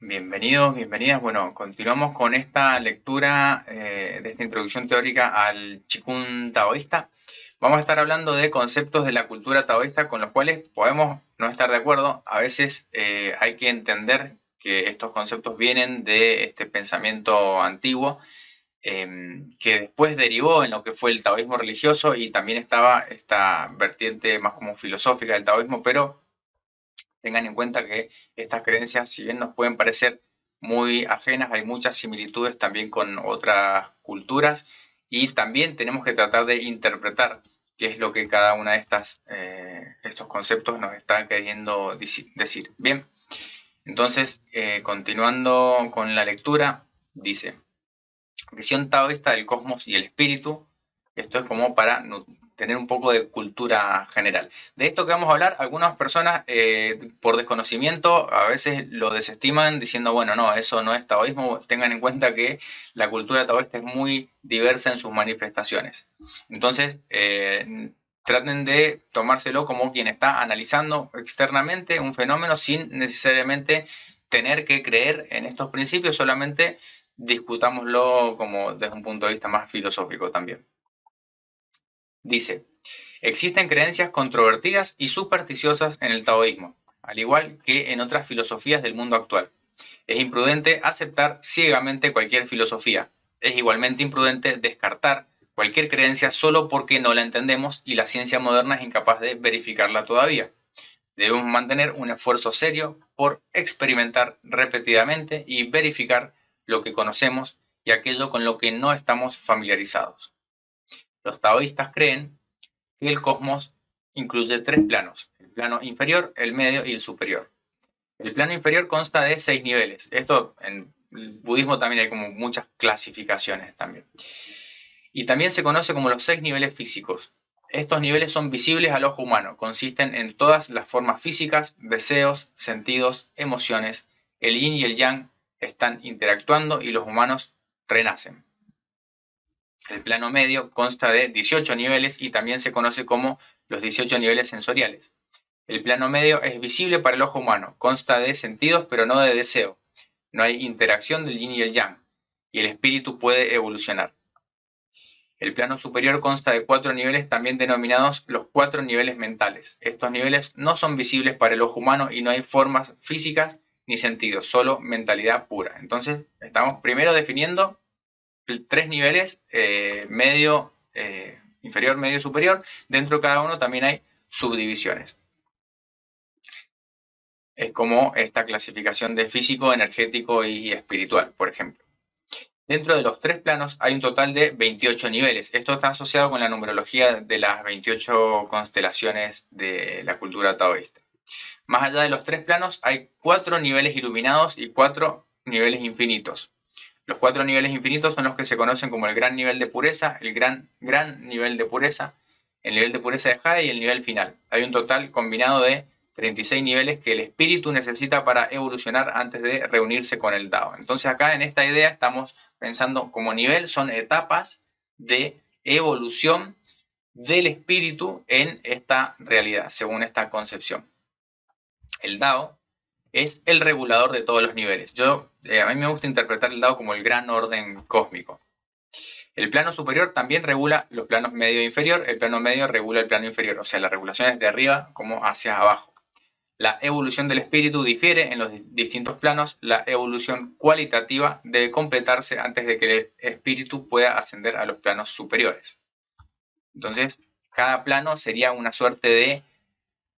Bienvenidos, bienvenidas. Bueno, continuamos con esta lectura de esta introducción teórica al Qigong taoísta. Vamos a estar hablando de conceptos de la cultura taoísta con los cuales podemos no estar de acuerdo. A veces hay que entender que estos conceptos vienen de este pensamiento antiguo que después derivó en lo que fue el taoísmo religioso y también estaba esta vertiente más como filosófica del taoísmo, pero tengan en cuenta que estas creencias, si bien nos pueden parecer muy ajenas, hay muchas similitudes también con otras culturas y también tenemos que tratar de interpretar qué es lo que cada una de estos conceptos nos está queriendo decir. Bien, entonces, continuando con la lectura, dice, visión taoísta del cosmos y el espíritu. Esto es como para tener un poco de cultura general. De esto que vamos a hablar, algunas personas por desconocimiento a veces lo desestiman diciendo, bueno, no, eso no es taoísmo. Tengan en cuenta que la cultura taoísta es muy diversa en sus manifestaciones. Entonces, traten de tomárselo como quien está analizando externamente un fenómeno sin necesariamente tener que creer en estos principios, solamente discutámoslo como desde un punto de vista más filosófico también. Dice, existen creencias controvertidas y supersticiosas en el taoísmo, al igual que en otras filosofías del mundo actual. Es imprudente aceptar ciegamente cualquier filosofía. Es igualmente imprudente descartar cualquier creencia solo porque no la entendemos y la ciencia moderna es incapaz de verificarla todavía. Debemos mantener un esfuerzo serio por experimentar repetidamente y verificar lo que conocemos y aquello con lo que no estamos familiarizados. Los taoístas creen que el cosmos incluye tres planos: el plano inferior, el medio y el superior. El plano inferior consta de 6 niveles. Esto en el budismo también hay como muchas clasificaciones también. Y también se conoce como los 6 niveles físicos. Estos niveles son visibles al ojo humano, consisten en todas las formas físicas, deseos, sentidos, emociones. El yin y el yang están interactuando y los humanos renacen. El plano medio consta de 18 niveles y también se conoce como los 18 niveles sensoriales. El plano medio es visible para el ojo humano, consta de sentidos pero no de deseo. No hay interacción del yin y el yang, y el espíritu puede evolucionar. El plano superior consta de 4 niveles también denominados los 4 niveles mentales. Estos niveles no son visibles para el ojo humano y no hay formas físicas ni sentidos, solo mentalidad pura. Entonces, estamos primero definiendo 3 niveles, medio, inferior, medio y superior. Dentro de cada uno también hay subdivisiones. Es como esta clasificación de físico, energético y espiritual, por ejemplo. Dentro de los 3 planos hay un total de 28 niveles. Esto está asociado con la numerología de las 28 constelaciones de la cultura taoísta. Más allá de los 3 planos hay 4 niveles iluminados y 4 niveles infinitos. Los 4 niveles infinitos son los que se conocen como el gran nivel de pureza, el gran nivel de pureza, el nivel de pureza de Jade y el nivel final. Hay un total combinado de 36 niveles que el espíritu necesita para evolucionar antes de reunirse con el Dao. Entonces acá en esta idea estamos pensando como nivel, son etapas de evolución del espíritu en esta realidad, según esta concepción. El Dao es el regulador de todos los niveles. A mí me gusta interpretar el Dao como el gran orden cósmico. El plano superior también regula los planos medio e inferior. El plano medio regula el plano inferior, o sea, la regulación es de arriba como hacia abajo. La evolución del espíritu difiere en los distintos planos. La evolución cualitativa debe completarse antes de que el espíritu pueda ascender a los planos superiores. Entonces, cada plano sería una suerte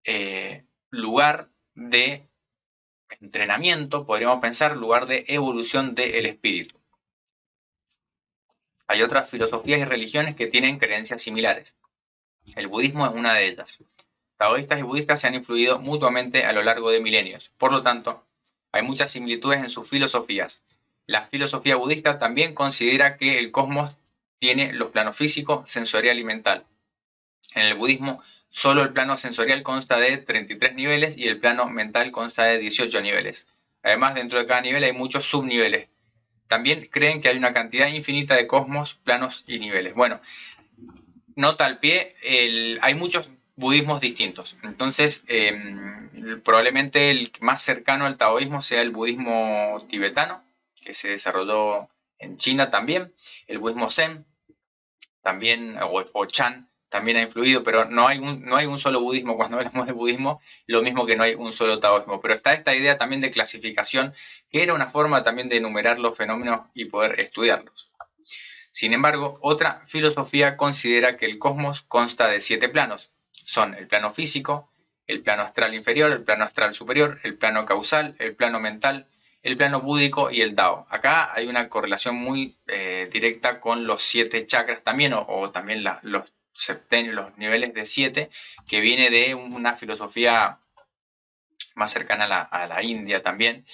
de lugar de entrenamiento, podríamos pensar, lugar de evolución del espíritu. Hay otras filosofías y religiones que tienen creencias similares. El budismo es una de ellas. Taoístas y budistas se han influido mutuamente a lo largo de milenios. Por lo tanto, hay muchas similitudes en sus filosofías. La filosofía budista también considera que el cosmos tiene los planos físico, sensorial y mental. En el budismo, solo el plano sensorial consta de 33 niveles y el plano mental consta de 18 niveles. Además, dentro de cada nivel hay muchos subniveles. También creen que hay una cantidad infinita de cosmos, planos y niveles. Bueno, nota al pie, hay muchos budismos distintos. Entonces, probablemente el más cercano al taoísmo sea el budismo tibetano, que se desarrolló en China también, el budismo Zen también, o Chan, también ha influido, pero no hay un solo budismo cuando hablamos de budismo, lo mismo que no hay un solo taoísmo. Pero está esta idea también de clasificación, que era una forma también de enumerar los fenómenos y poder estudiarlos. Sin embargo, otra filosofía considera que el cosmos consta de 7 planos. Son el plano físico, el plano astral inferior, el plano astral superior, el plano causal, el plano mental, el plano búdico y el Dao. Acá hay una correlación muy directa con los 7 chakras también, o también los niveles de 7, que viene de una filosofía más cercana a la India también.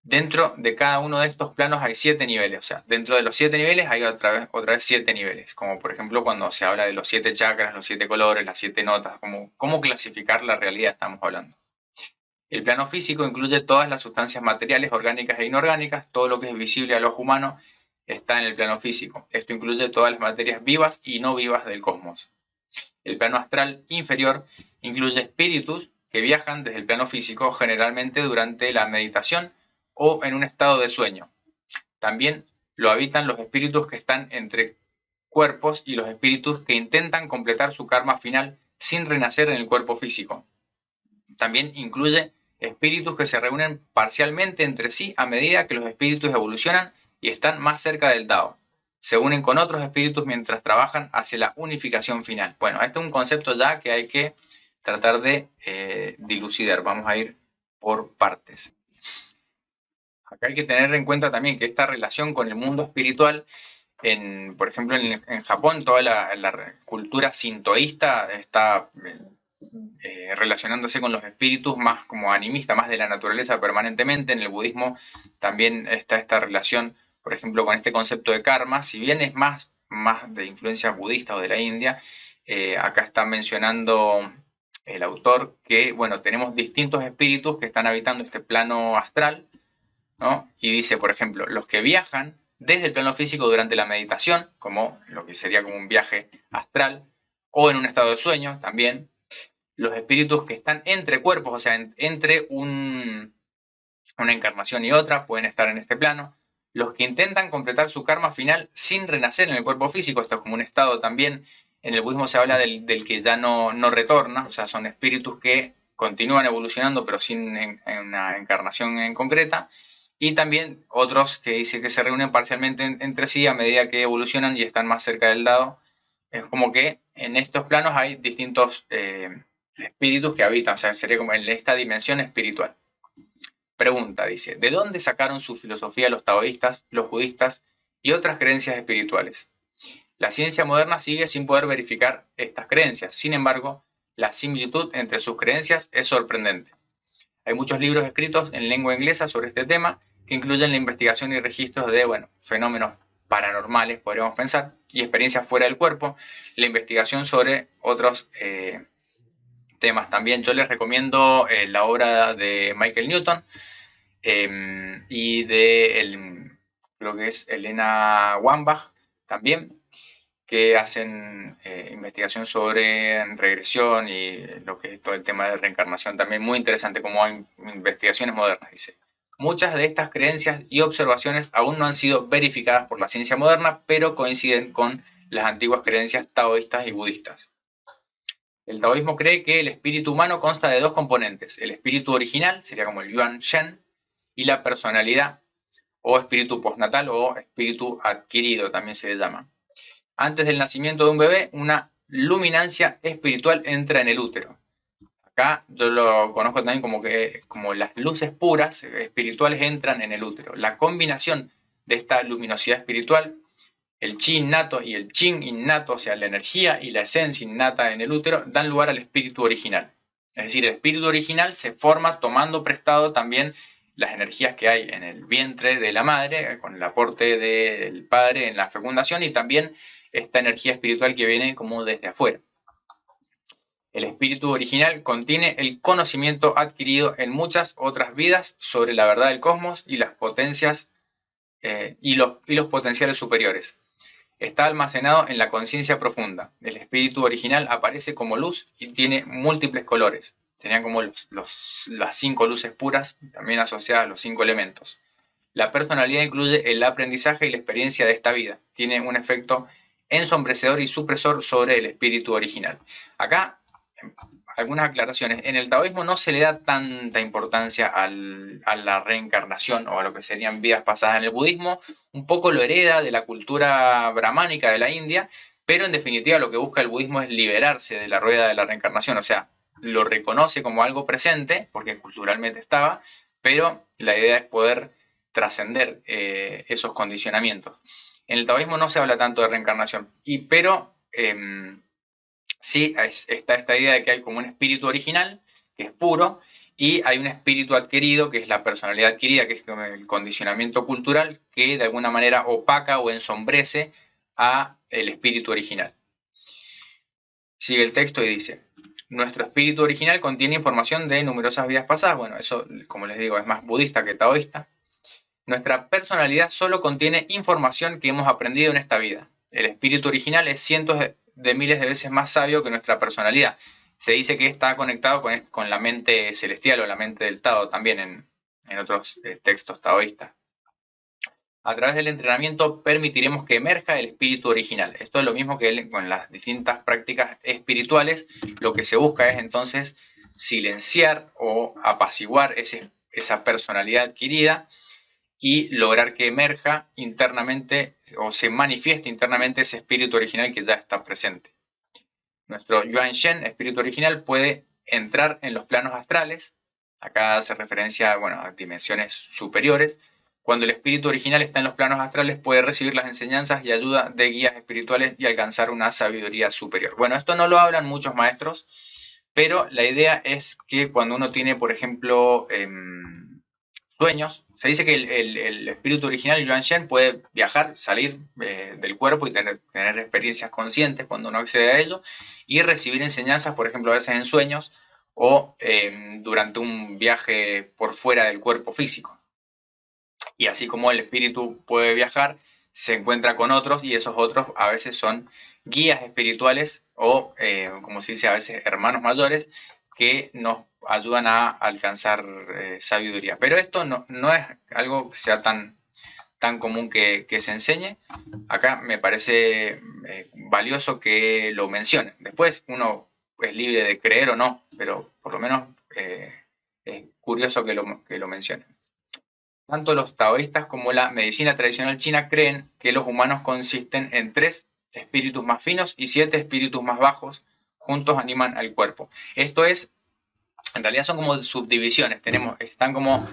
Dentro de cada uno de estos planos hay 7 niveles, o sea, dentro de los 7 niveles hay otra vez 7 niveles, como por ejemplo cuando se habla de los 7 chakras, los 7 colores, las 7 notas, cómo clasificar la realidad estamos hablando. El plano físico incluye todas las sustancias materiales, orgánicas e inorgánicas, todo lo que es visible al ojo humano está en el plano físico. Esto incluye todas las materias vivas y no vivas del cosmos. El plano astral inferior incluye espíritus que viajan desde el plano físico generalmente durante la meditación o en un estado de sueño. También lo habitan los espíritus que están entre cuerpos y los espíritus que intentan completar su karma final sin renacer en el cuerpo físico. También incluye espíritus que se reúnen parcialmente entre sí a medida que los espíritus evolucionan y están más cerca del Tao. Se unen con otros espíritus mientras trabajan hacia la unificación final. Bueno, este es un concepto ya que hay que tratar de dilucidar. Vamos a ir por partes. Acá hay que tener en cuenta también que esta relación con el mundo espiritual, por ejemplo, en Japón, toda la cultura sintoísta está relacionándose con los espíritus más como animista, más de la naturaleza permanentemente. En el budismo también está esta relación, por ejemplo, con este concepto de karma, si bien es más de influencia budista o de la India. Acá está mencionando el autor que, bueno, tenemos distintos espíritus que están habitando este plano astral, ¿no? Y dice, por ejemplo, los que viajan desde el plano físico durante la meditación, como lo que sería como un viaje astral, o en un estado de sueño también. Los espíritus que están entre cuerpos, o sea, entre una encarnación y otra, pueden estar en este plano. Los que intentan completar su karma final sin renacer en el cuerpo físico, esto es como un estado también. En el budismo se habla del que ya no retorna, o sea, son espíritus que continúan evolucionando pero sin una encarnación en concreta. Y también otros que dice que se reúnen parcialmente entre sí a medida que evolucionan y están más cerca del Dao. Es como que en estos planos hay distintos espíritus que habitan, o sea, sería como en esta dimensión espiritual. Pregunta, dice, ¿de dónde sacaron su filosofía los taoístas, los budistas y otras creencias espirituales? La ciencia moderna sigue sin poder verificar estas creencias. Sin embargo, la similitud entre sus creencias es sorprendente. Hay muchos libros escritos en lengua inglesa sobre este tema que incluyen la investigación y registros de, bueno, fenómenos paranormales, podríamos pensar, y experiencias fuera del cuerpo, la investigación sobre otros temas también. Yo les recomiendo la obra de Michael Newton y de creo que es Elena Wambach también, que hacen investigación sobre regresión y lo que es todo el tema de reencarnación. También muy interesante como hay investigaciones modernas, dice. Muchas de estas creencias y observaciones aún no han sido verificadas por la ciencia moderna, pero coinciden con las antiguas creencias taoístas y budistas. El taoísmo cree que el espíritu humano consta de 2 componentes, el espíritu original, sería como el Yuan Shen, y la personalidad, o espíritu postnatal, o espíritu adquirido también se le llama. Antes del nacimiento de un bebé, una luminancia espiritual entra en el útero. Acá yo lo conozco también como las luces puras espirituales entran en el útero. La combinación de esta luminosidad espiritual, el chi innato y el chin innato, o sea, la energía y la esencia innata en el útero, dan lugar al espíritu original. Es decir, el espíritu original se forma tomando prestado también las energías que hay en el vientre de la madre, con el aporte del padre en la fecundación, y también esta energía espiritual que viene como desde afuera. El espíritu original contiene el conocimiento adquirido en muchas otras vidas sobre la verdad del cosmos y las potencias y los potenciales superiores. está almacenado en la conciencia profunda. El espíritu original aparece como luz y tiene múltiples colores. Serían como las 5 luces puras, también asociadas a los 5 elementos. La personalidad incluye el aprendizaje y la experiencia de esta vida. Tiene un efecto ensombrecedor y supresor sobre el espíritu original. Acá, algunas aclaraciones. En el taoísmo no se le da tanta importancia a la reencarnación o a lo que serían vidas pasadas. En el budismo un poco lo hereda de la cultura brahmánica de la India, pero en definitiva lo que busca el budismo es liberarse de la rueda de la reencarnación. O sea, lo reconoce como algo presente, porque culturalmente estaba, pero la idea es poder trascender esos condicionamientos. En el taoísmo no se habla tanto de reencarnación, pero sí está esta idea de que hay como un espíritu original, que es puro, y hay un espíritu adquirido, que es la personalidad adquirida, que es el condicionamiento cultural, que de alguna manera opaca o ensombrece a el espíritu original. Sigue el texto y dice: nuestro espíritu original contiene información de numerosas vidas pasadas. Bueno, eso, como les digo, es más budista que taoísta. Nuestra personalidad solo contiene información que hemos aprendido en esta vida. El espíritu original es cientos de miles de veces más sabio que nuestra personalidad. Se dice que está conectado con la mente celestial o la mente del Tao también en otros textos taoístas. A través del entrenamiento permitiremos que emerja el espíritu original. Esto es lo mismo que con las distintas prácticas espirituales. Lo que se busca es entonces silenciar o apaciguar esa personalidad adquirida y lograr que emerja internamente o se manifieste internamente ese espíritu original que ya está presente. Nuestro Yuan Shen, espíritu original, puede entrar en los planos astrales. Acá hace referencia, a dimensiones superiores. Cuando el espíritu original está en los planos astrales, puede recibir las enseñanzas y ayuda de guías espirituales y alcanzar una sabiduría superior. Bueno, esto no lo hablan muchos maestros, pero la idea es que cuando uno tiene, por ejemplo, sueños, se dice que el espíritu original, el Yuan Shen, puede viajar, salir del cuerpo y tener experiencias conscientes cuando uno accede a ello y recibir enseñanzas, por ejemplo, a veces en sueños o durante un viaje por fuera del cuerpo físico. Y así como el espíritu puede viajar, se encuentra con otros y esos otros a veces son guías espirituales o, como se dice a veces, hermanos mayores que nos ayudan a alcanzar sabiduría. Pero esto no es algo que sea tan común que se enseñe. Acá me parece valioso que lo mencione. Después uno es libre de creer o no, pero por lo menos es curioso que lo mencione. Tanto los taoístas como la medicina tradicional china creen que los humanos consisten en 3 espíritus más finos y 7 espíritus más bajos, juntos animan al cuerpo. Esto es, en realidad son como subdivisiones, están como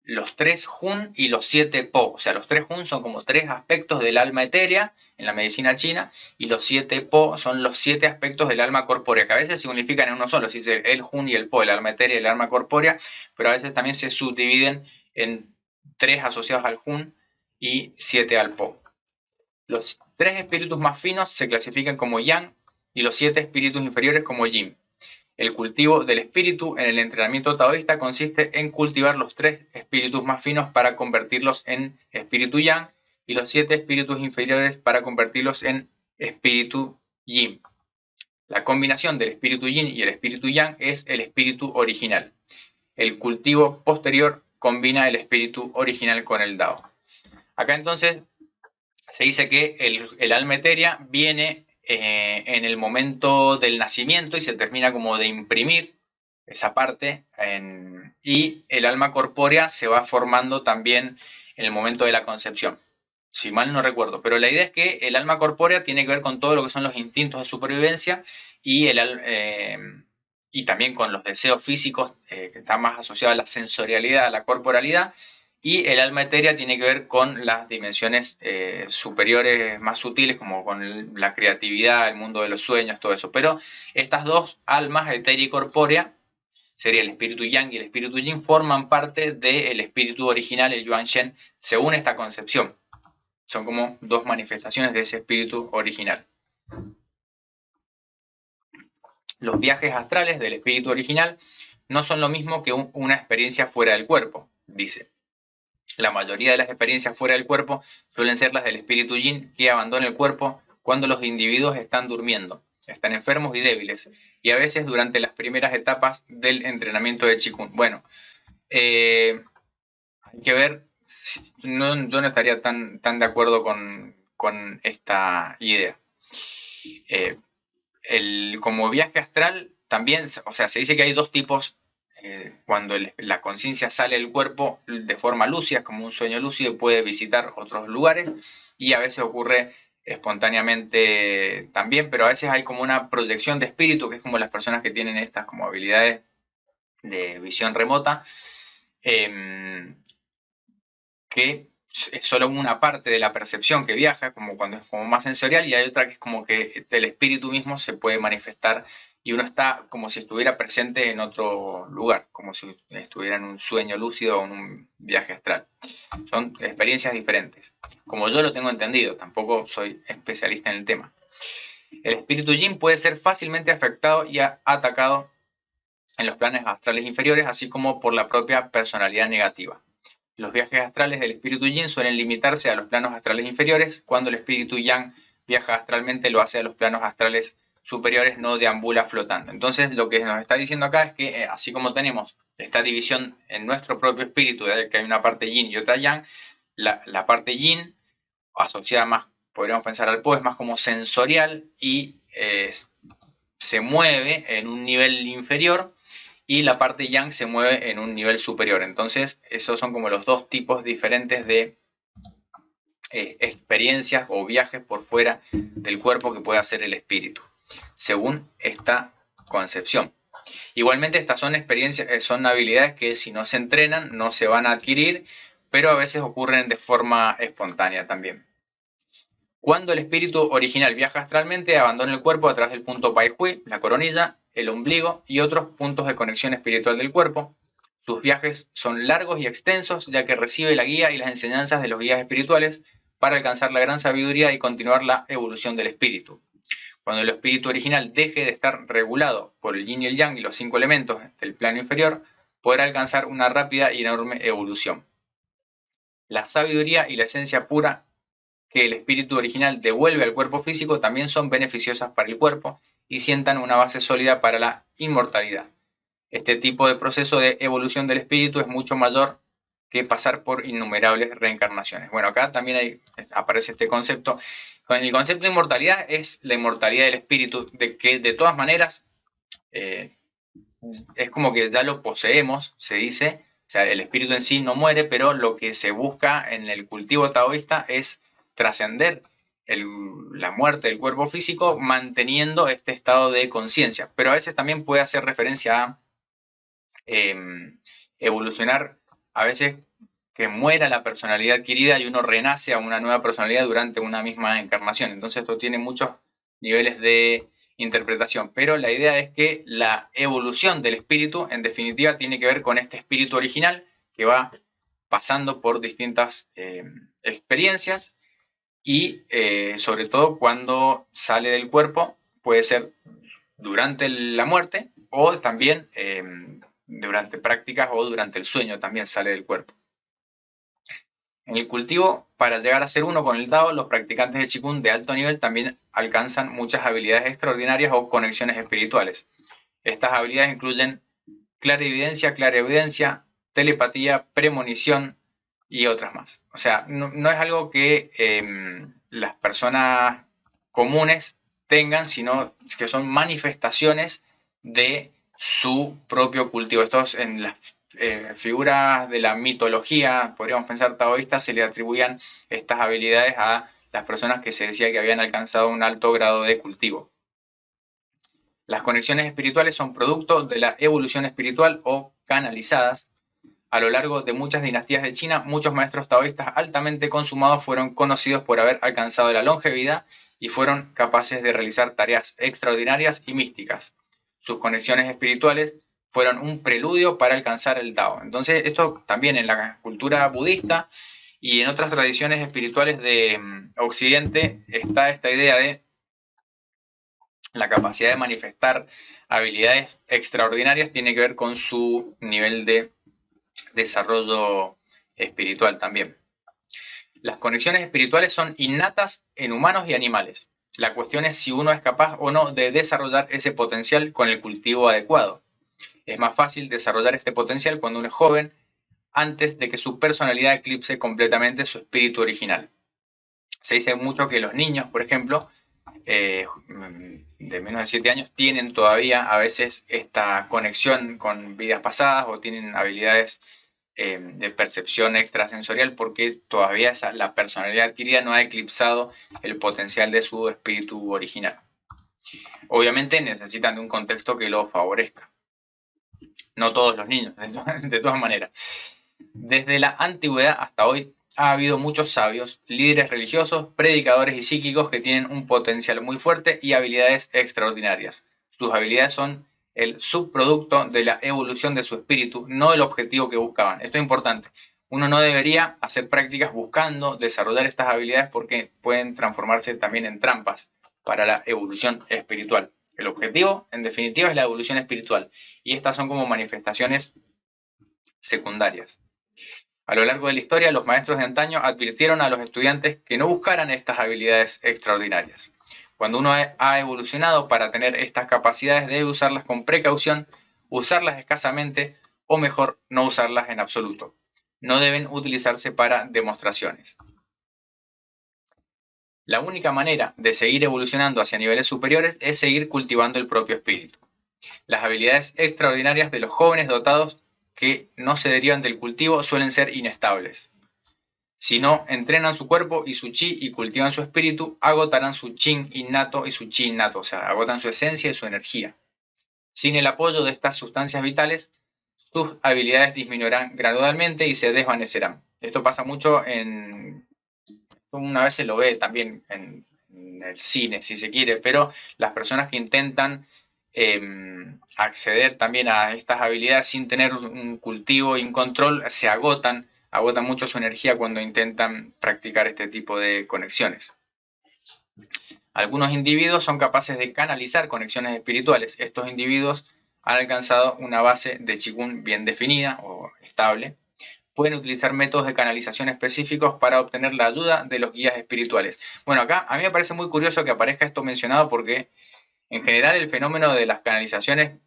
los 3 Hun y los 7 Po. O sea, los 3 Hun son como 3 aspectos del alma etérea en la medicina china y los 7 Po son los 7 aspectos del alma corpórea, que a veces se unifican en uno solo, si dice el Hun y el Po, el alma etérea y el alma corpórea, pero a veces también se subdividen en 3 asociados al Hun y 7 al Po. Los 3 espíritus más finos se clasifican como Yang y los 7 espíritus inferiores como Yin. El cultivo del espíritu en el entrenamiento taoísta consiste en cultivar los 3 espíritus más finos para convertirlos en espíritu yang y los 7 espíritus inferiores para convertirlos en espíritu yin. La combinación del espíritu yin y el espíritu yang es el espíritu original. El cultivo posterior combina el espíritu original con el Dao. Acá entonces se dice que el alma etérea viene en el momento del nacimiento y se termina como de imprimir esa parte y el alma corpórea se va formando también en el momento de la concepción, si mal no recuerdo, pero la idea es que el alma corpórea tiene que ver con todo lo que son los instintos de supervivencia y, y también con los deseos físicos que están más asociados a la sensorialidad, a la corporalidad, y el alma etérea tiene que ver con las dimensiones superiores más sutiles, como con la creatividad, el mundo de los sueños, todo eso. Pero estas dos almas, etérea y corpórea, sería el espíritu yang y el espíritu yin, forman parte del espíritu original, el Yuan Shen, según esta concepción. Son como dos manifestaciones de ese espíritu original. Los viajes astrales del espíritu original no son lo mismo que una experiencia fuera del cuerpo, dice. La mayoría de las experiencias fuera del cuerpo suelen ser las del espíritu yin, que abandona el cuerpo cuando los individuos están durmiendo, están enfermos y débiles, y a veces durante las primeras etapas del entrenamiento de Qigong. Bueno, hay que ver, yo no estaría tan de acuerdo con esta idea. Como viaje astral, también, o sea, se dice que hay dos tipos. Cuando la conciencia sale del cuerpo de forma lúcida, como un sueño lúcido, puede visitar otros lugares, y a veces ocurre espontáneamente también, pero a veces hay como una proyección de espíritu, que es como las personas que tienen estas como habilidades de visión remota, que es solo una parte de la percepción que viaja, como cuando es como más sensorial, y hay otra que es como que el espíritu mismo se puede manifestar y uno está como si estuviera presente en otro lugar, como si estuviera en un sueño lúcido o en un viaje astral. Son experiencias diferentes, como yo lo tengo entendido, tampoco soy especialista en el tema. El espíritu yin puede ser fácilmente afectado y atacado en los planes astrales inferiores, así como por la propia personalidad negativa. Los viajes astrales del espíritu yin suelen limitarse a los planos astrales inferiores. Cuando el espíritu yang viaja astralmente, lo hace a los planos astrales superiores, no deambula flotando. Entonces, lo que nos está diciendo acá es que, así como tenemos esta división en nuestro propio espíritu, de que hay una parte yin y otra yang, la parte yin, asociada más, podríamos pensar al Po, es más como sensorial y se mueve en un nivel inferior, y la parte yang se mueve en un nivel superior. Entonces, esos son como los dos tipos diferentes de experiencias o viajes por fuera del cuerpo que puede hacer el espíritu, según esta concepción. Igualmente, estas son experiencias, son habilidades que si no se entrenan no se van a adquirir, pero a veces ocurren de forma espontánea también. Cuando el espíritu original viaja astralmente, abandona el cuerpo a través del punto Pai Hui, la coronilla, el ombligo y otros puntos de conexión espiritual del cuerpo. Sus viajes son largos y extensos, ya que recibe la guía y las enseñanzas de los guías espirituales para alcanzar la gran sabiduría y continuar la evolución del espíritu. Cuando el espíritu original deje de estar regulado por el yin y el yang y los 5 elementos del plano inferior, podrá alcanzar una rápida y enorme evolución. La sabiduría y la esencia pura que el espíritu original devuelve al cuerpo físico también son beneficiosas para el cuerpo y sientan una base sólida para la inmortalidad. Este tipo de proceso de evolución del espíritu es mucho mayor que pasar por innumerables reencarnaciones. Bueno, acá también aparece este concepto. El concepto de inmortalidad es la inmortalidad del espíritu, de que de todas maneras es como que ya lo poseemos, se dice. O sea, el espíritu en sí no muere, pero lo que se busca en el cultivo taoísta es trascender la muerte del cuerpo físico manteniendo este estado de conciencia. Pero a veces también puede hacer referencia a evolucionar, a veces que muera la personalidad adquirida y uno renace a una nueva personalidad durante una misma encarnación. Entonces esto tiene muchos niveles de interpretación, pero la idea es que la evolución del espíritu en definitiva tiene que ver con este espíritu original que va pasando por distintas experiencias y sobre todo cuando sale del cuerpo, puede ser durante la muerte o también durante prácticas o durante el sueño también sale del cuerpo. En el cultivo, para llegar a ser uno con el Tao, los practicantes de Qigong de alto nivel también alcanzan muchas habilidades extraordinarias o conexiones espirituales. Estas habilidades incluyen clarividencia, telepatía, premonición y otras más. O sea, no es algo que las personas comunes tengan, sino que son manifestaciones de su propio cultivo. Estos en las figuras de la mitología, podríamos pensar taoísta, se le atribuían estas habilidades a las personas que se decía que habían alcanzado un alto grado de cultivo. Las conexiones espirituales son producto de la evolución espiritual o canalizadas. A lo largo de muchas dinastías de China, muchos maestros taoístas altamente consumados fueron conocidos por haber alcanzado la longevidad y fueron capaces de realizar tareas extraordinarias y místicas. Sus conexiones espirituales fueron un preludio para alcanzar el Tao. Entonces, esto también en la cultura budista y en otras tradiciones espirituales de Occidente está esta idea de la capacidad de manifestar habilidades extraordinarias tiene que ver con su nivel de desarrollo espiritual también. Las conexiones espirituales son innatas en humanos y animales. La cuestión es si uno es capaz o no de desarrollar ese potencial con el cultivo adecuado. Es más fácil desarrollar este potencial cuando uno es joven, antes de que su personalidad eclipse completamente su espíritu original. Se dice mucho que los niños, por ejemplo, de menos de 7 años, tienen todavía a veces esta conexión con vidas pasadas o tienen habilidades de percepción extrasensorial porque todavía la personalidad adquirida no ha eclipsado el potencial de su espíritu original. Obviamente necesitan de un contexto que lo favorezca. No todos los niños, de todas maneras. Desde la antigüedad hasta hoy ha habido muchos sabios, líderes religiosos, predicadores y psíquicos que tienen un potencial muy fuerte y habilidades extraordinarias. Sus habilidades son el subproducto de la evolución de su espíritu, no el objetivo que buscaban. Esto es importante. Uno no debería hacer prácticas buscando desarrollar estas habilidades porque pueden transformarse también en trampas para la evolución espiritual. El objetivo, en definitiva, es la evolución espiritual y estas son como manifestaciones secundarias. A lo largo de la historia, los maestros de antaño advirtieron a los estudiantes que no buscaran estas habilidades extraordinarias. Cuando uno ha evolucionado para tener estas capacidades, debe usarlas con precaución, usarlas escasamente o mejor, no usarlas en absoluto. No deben utilizarse para demostraciones. La única manera de seguir evolucionando hacia niveles superiores es seguir cultivando el propio espíritu. Las habilidades extraordinarias de los jóvenes dotados que no se derivan del cultivo suelen ser inestables. Si no entrenan su cuerpo y su chi y cultivan su espíritu, agotarán su chin innato y su chi innato, o sea, agotan su esencia y su energía. Sin el apoyo de estas sustancias vitales, sus habilidades disminuirán gradualmente y se desvanecerán. Esto pasa mucho una vez se lo ve también en el cine, si se quiere, pero las personas que intentan acceder también a estas habilidades sin tener un cultivo y un control, se agotan mucho su energía cuando intentan practicar este tipo de conexiones. Algunos individuos son capaces de canalizar conexiones espirituales. Estos individuos han alcanzado una base de Qigong bien definida o estable. Pueden utilizar métodos de canalización específicos para obtener la ayuda de los guías espirituales. Bueno, acá a mí me parece muy curioso que aparezca esto mencionado porque en general el fenómeno de las canalizaciones,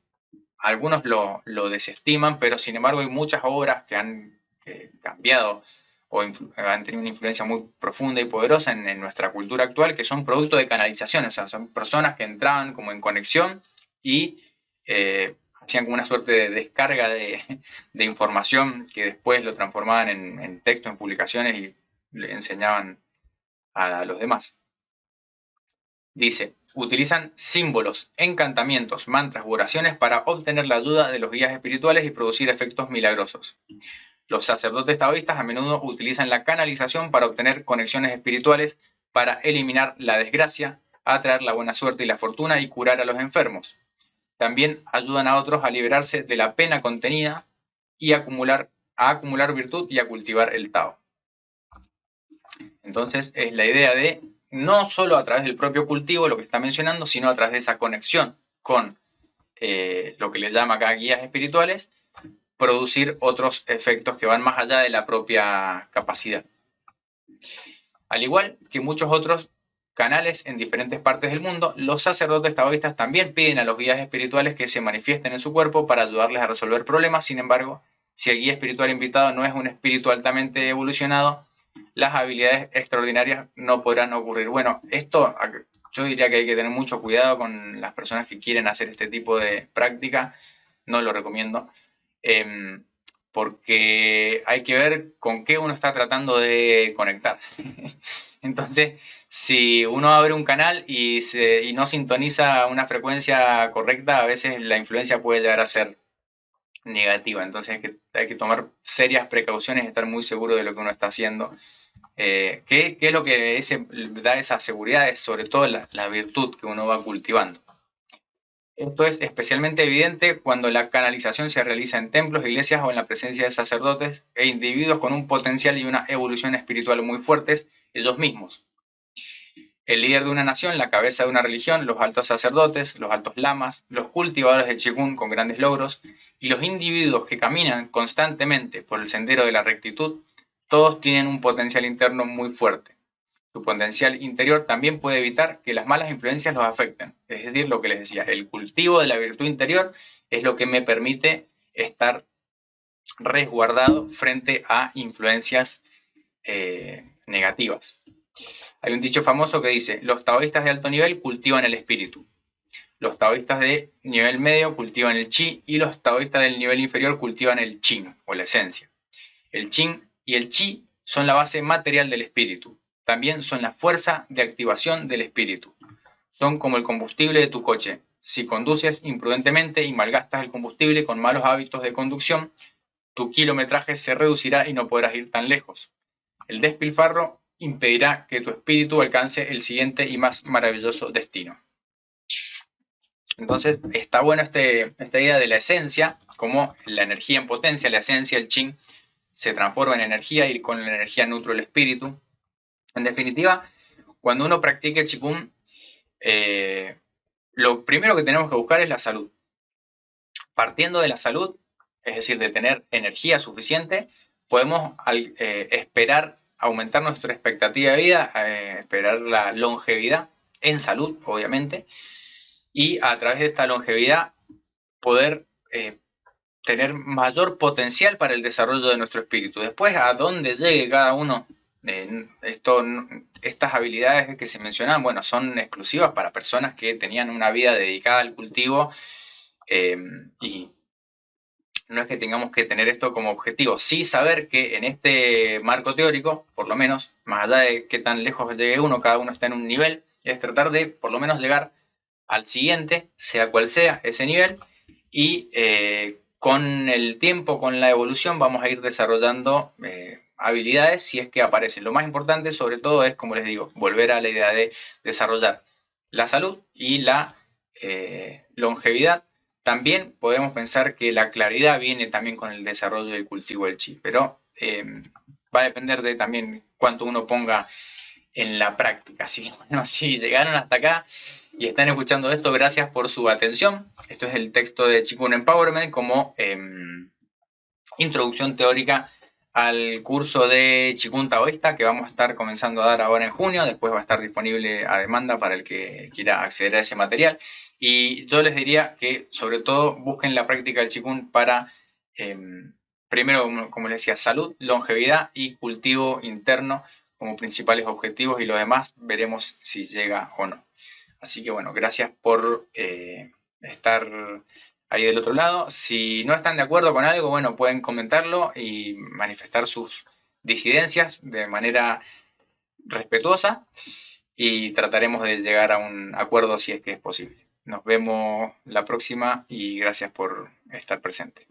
algunos lo desestiman, pero sin embargo hay muchas obras que han cambiado o han tenido una influencia muy profunda y poderosa en nuestra cultura actual, que son producto de canalización, o sea, son personas que entraban como en conexión y hacían como una suerte de descarga de información que después lo transformaban en texto, en publicaciones y le enseñaban a los demás. Dice, utilizan símbolos, encantamientos, mantras u oraciones para obtener la ayuda de los guías espirituales y producir efectos milagrosos. Los sacerdotes taoístas a menudo utilizan la canalización para obtener conexiones espirituales, para eliminar la desgracia, atraer la buena suerte y la fortuna y curar a los enfermos. También ayudan a otros a liberarse de la pena contenida y a acumular virtud y a cultivar el Tao. Entonces es la idea de no solo a través del propio cultivo, lo que está mencionando, sino a través de esa conexión con lo que le llama acá guías espirituales, producir otros efectos que van más allá de la propia capacidad. Al igual que muchos otros canales en diferentes partes del mundo, los sacerdotes taoístas también piden a los guías espirituales que se manifiesten en su cuerpo para ayudarles a resolver problemas. Sin embargo, si el guía espiritual invitado no es un espíritu altamente evolucionado, las habilidades extraordinarias no podrán ocurrir. Bueno, esto yo diría que hay que tener mucho cuidado con las personas que quieren hacer este tipo de práctica. No lo recomiendo. Porque hay que ver con qué uno está tratando de conectar. Entonces, si uno abre un canal y no sintoniza una frecuencia correcta, a veces la influencia puede llegar a ser negativa. Entonces hay que tomar serias precauciones y estar muy seguro de lo que uno está haciendo. ¿Qué es lo que da esa seguridad? Es sobre todo la virtud que uno va cultivando. Esto es especialmente evidente cuando la canalización se realiza en templos, iglesias o en la presencia de sacerdotes e individuos con un potencial y una evolución espiritual muy fuertes ellos mismos. El líder de una nación, la cabeza de una religión, los altos sacerdotes, los altos lamas, los cultivadores de Qigong con grandes logros y los individuos que caminan constantemente por el sendero de la rectitud todos tienen un potencial interno muy fuerte. Su potencial interior también puede evitar que las malas influencias los afecten. Es decir, lo que les decía, el cultivo de la virtud interior es lo que me permite estar resguardado frente a influencias negativas. Hay un dicho famoso que dice, los taoístas de alto nivel cultivan el espíritu, los taoístas de nivel medio cultivan el chi y los taoístas del nivel inferior cultivan el qing o la esencia. El qing y el chi son la base material del espíritu, también son la fuerza de activación del espíritu. Son como el combustible de tu coche. Si conduces imprudentemente y malgastas el combustible con malos hábitos de conducción, tu kilometraje se reducirá y no podrás ir tan lejos. El despilfarro impedirá que tu espíritu alcance el siguiente y más maravilloso destino. Entonces está bueno esta idea de la esencia, como la energía en potencia, la esencia, el qing, se transforma en energía y con la energía nutro el espíritu. En definitiva, cuando uno practique Qigong, lo primero que tenemos que buscar es la salud. Partiendo de la salud, es decir, de tener energía suficiente, podemos esperar aumentar nuestra expectativa de vida, esperar la longevidad en salud, obviamente, y a través de esta longevidad poder tener mayor potencial para el desarrollo de nuestro espíritu. Después, a dónde llegue cada uno de estas habilidades que se mencionan, bueno, son exclusivas para personas que tenían una vida dedicada al cultivo y no es que tengamos que tener esto como objetivo, sí saber que en este marco teórico, por lo menos, más allá de qué tan lejos llegue uno, cada uno está en un nivel, es tratar de por lo menos llegar al siguiente, sea cual sea ese nivel, y con el tiempo, con la evolución, vamos a ir desarrollando habilidades si es que aparecen. Lo más importante, sobre todo, es, como les digo, volver a la idea de desarrollar la salud y la longevidad. También podemos pensar que la claridad viene también con el desarrollo del cultivo del chi, pero va a depender de también cuánto uno ponga en la práctica. Así que bueno, si llegaron hasta acá y están escuchando esto, gracias por su atención. Esto es el texto de Qigong Empowerment como introducción teórica al curso de Qigong Taoísta que vamos a estar comenzando a dar ahora en junio. Después va a estar disponible a demanda para el que quiera acceder a ese material. Y yo les diría que sobre todo busquen la práctica del Qigong para, primero, como les decía, salud, longevidad y cultivo interno como principales objetivos, y los demás veremos si llega o no. Así que bueno, gracias por estar ahí del otro lado. Si no están de acuerdo con algo, bueno, pueden comentarlo y manifestar sus disidencias de manera respetuosa y trataremos de llegar a un acuerdo si es que es posible. Nos vemos la próxima y gracias por estar presente.